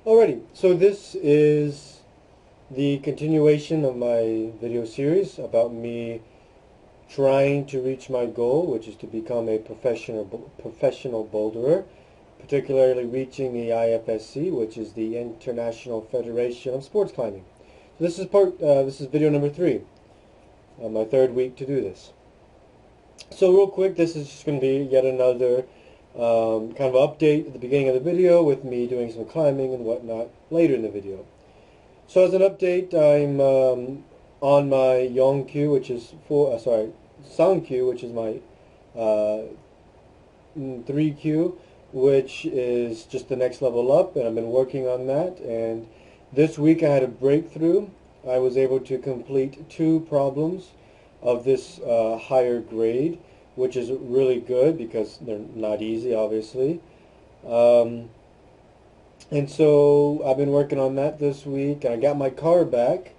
Alrighty, so this is the continuation of my video series about me trying to reach my goal, which is to become a professional boulderer, particularly reaching the IFSC, which is the International Federation of Sports Climbing. So this is video number 3, my third week to do this. So real quick, this is just going to be yet another kind of update at the beginning of the video with me doing some climbing and whatnot later in the video. So as an update, I'm on my Yongq, which is Sangq, which is my 3Q, which is just the next level up, and I've been working on that. And this week I had a breakthrough. I was able to complete 2 problems of this higher grade, which is really good because they're not easy, obviously. And so I've been working on that this week, and I got my car back,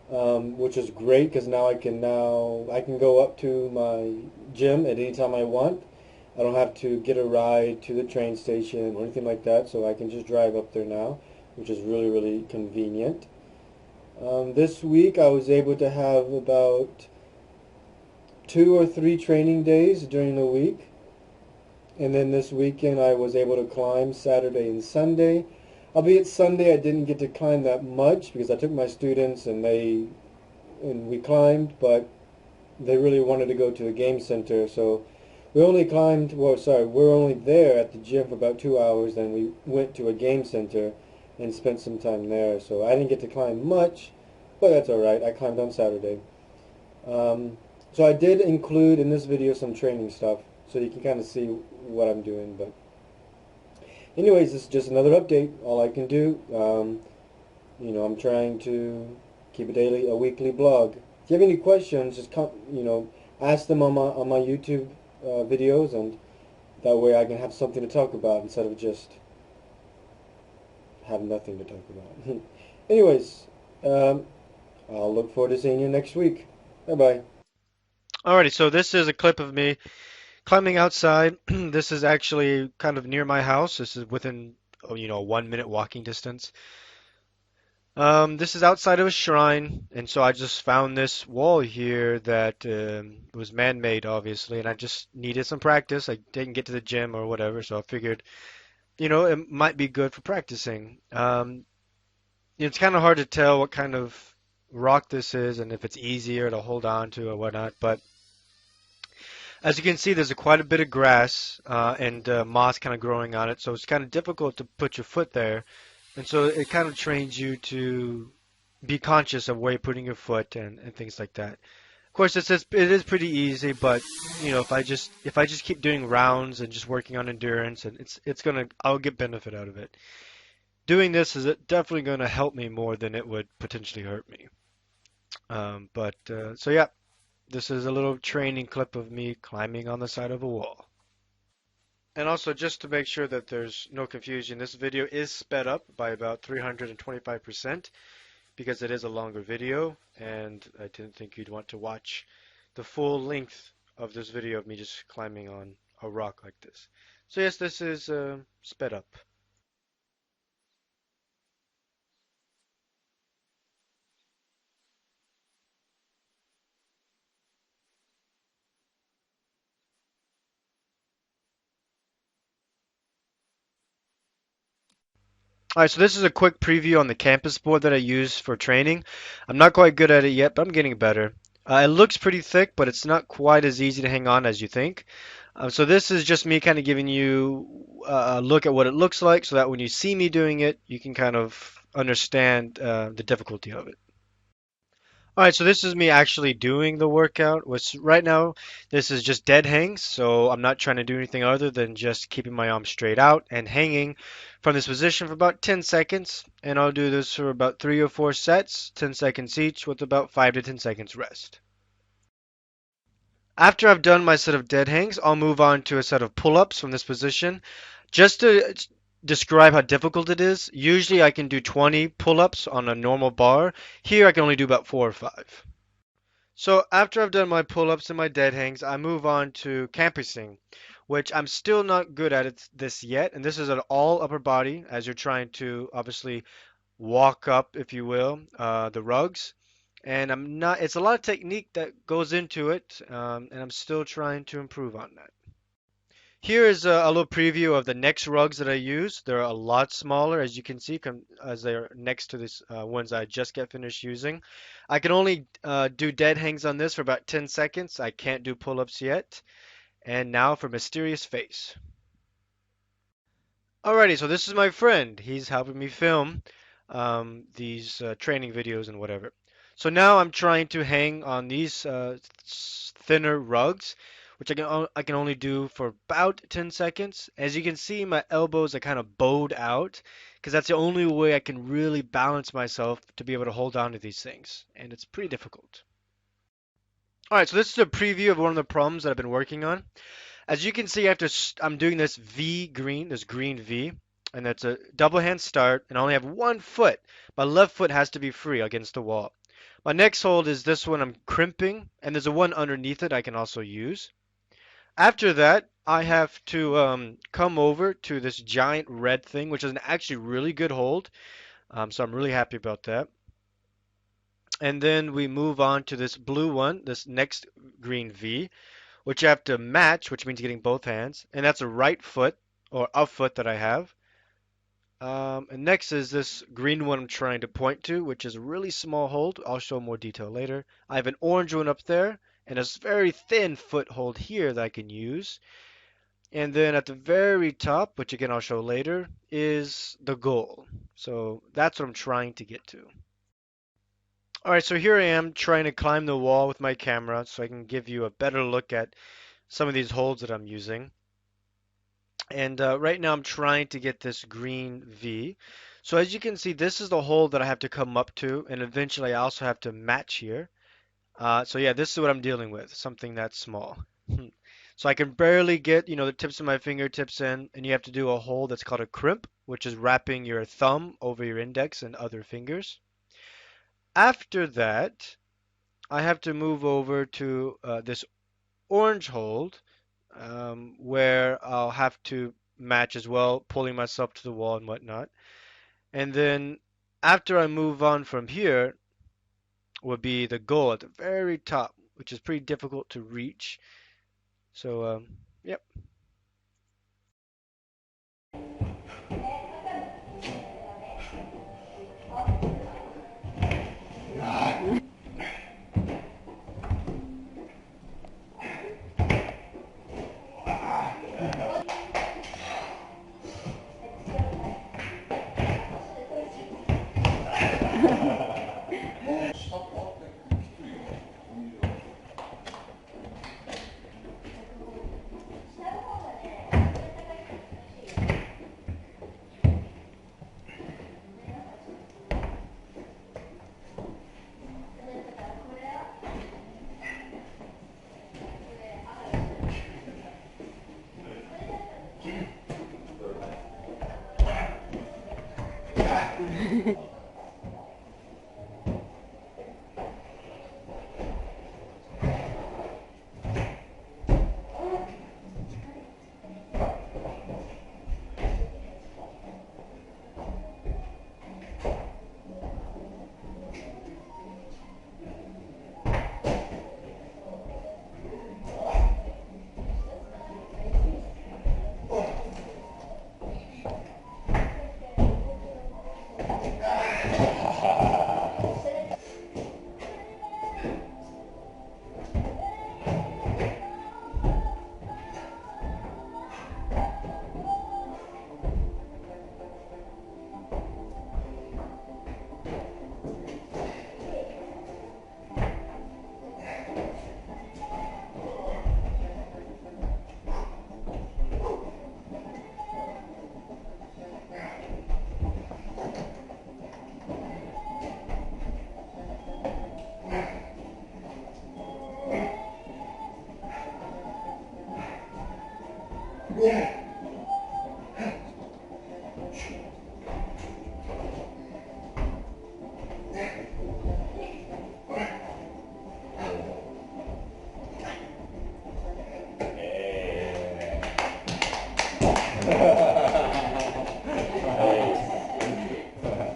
which is great because now I can go up to my gym at any time I want. I don't have to get a ride to the train station or anything like that, so I can just drive up there now, which is really, really convenient. This week I was able to have about 2 or 3 training days during the week. And then this weekend I was able to climb Saturday and Sunday. Albeit Sunday I didn't get to climb that much because I took my students and we climbed, but they really wanted to go to the game center, so we're only there at the gym for about 2 hours, then we went to a game center and spent some time there. So I didn't get to climb much, but that's alright. I climbed on Saturday. So I did include in this video some training stuff, so you can kind of see what I'm doing. But anyways, this is just another update. All I can do. I'm trying to keep a weekly blog. If you have any questions, just ask them on my YouTube videos, and that way I can have something to talk about instead of just have nothing to talk about. Anyways, I'll look forward to seeing you next week. Bye bye. Alrighty, so this is a clip of me climbing outside. This is actually kind of near my house. This is within, a 1 minute walking distance. This is outside of a shrine, and so I just found this wall here that was man-made, obviously, and I just needed some practice. I didn't get to the gym or whatever, so I figured, it might be good for practicing. It's kind of hard to tell what kind of rock this is and if it's easier to hold on to or whatnot, but as you can see, there's quite a bit of grass and moss kind of growing on it, so it's kind of difficult to put your foot there. And so it kind of trains you to be conscious of where you're putting your foot and things like that. Of course, it is pretty easy, but if I just keep doing rounds and just working on endurance, and I'll get benefit out of it. Doing this is definitely gonna help me more than it would potentially hurt me. So yeah, this is a little training clip of me climbing on the side of a wall. And also, just to make sure that there's no confusion, this video is sped up by about 325% because it is a longer video, and I didn't think you'd want to watch the full length of this video of me just climbing on a rock like this. So yes, this is sped up. Alright, so this is a quick preview on the campus board that I use for training. I'm not quite good at it yet, but I'm getting better. It looks pretty thick, but it's not quite as easy to hang on as you think. So this is just me kind of giving you a look at what it looks like so that when you see me doing it, you can kind of understand the difficulty of it. All right, so this is me actually doing the workout. Which right now, this is just dead hangs, so I'm not trying to do anything other than just keeping my arms straight out and hanging from this position for about 10 seconds. And I'll do this for about 3 or 4 sets, 10 seconds each, with about 5 to 10 seconds rest. After I've done my set of dead hangs, I'll move on to a set of pull-ups from this position. Just to describe how difficult it is, usually I can do 20 pull-ups on a normal bar. Here I can only do about 4 or 5. So after I've done my pull-ups and my dead hangs, I move on to campusing, which I'm still not good at this yet. And this is an all upper body as you're trying to obviously walk up, if you will, the rugs. And I'm not, it's a lot of technique that goes into it, and I'm still trying to improve on that. Here is a little preview of the next rugs that I use. They're a lot smaller, as you can see, as they're next to this ones I just get finished using. I can only do dead hangs on this for about 10 seconds. I can't do pull-ups yet. And now for Mysterious Face. Alrighty, so this is my friend. He's helping me film these training videos and whatever. So now I'm trying to hang on these thinner rugs, which I can only do for about 10 seconds. As you can see, my elbows are kind of bowed out because that's the only way I can really balance myself to be able to hold on to these things, and it's pretty difficult. Alright, so this is a preview of one of the problems that I've been working on. As you can see, I'm doing this V green, this green V, and that's a double hand start, and I only have one foot. My left foot has to be free against the wall. My next hold is this one I'm crimping, and there's a one underneath it I can also use. After that, I have to come over to this giant red thing, which is an actually really good hold, so I'm really happy about that. And then we move on to this blue one, this next green V, which you have to match, which means getting both hands, and that's a right foot or a foot that I have. And next is this green one I'm trying to point to, which is a really small hold. I'll show more detail later. I have an orange one up there, and a very thin foothold here that I can use. And then at the very top, which again I'll show later, is the goal. So that's what I'm trying to get to. All right, so here I am trying to climb the wall with my camera so I can give you a better look at some of these holds that I'm using. And right now I'm trying to get this green V. So as you can see, this is the hold that I have to come up to, and eventually I also have to match here. So yeah, this is what I'm dealing with, something that small. So I can barely get, the tips of my fingertips in, and you have to do a hold that's called a crimp, which is wrapping your thumb over your index and other fingers. After that, I have to move over to this orange hold, where I'll have to match as well, pulling myself to the wall and whatnot. And then after I move on from here would be the goal at the very top, which is pretty difficult to reach. So, yep.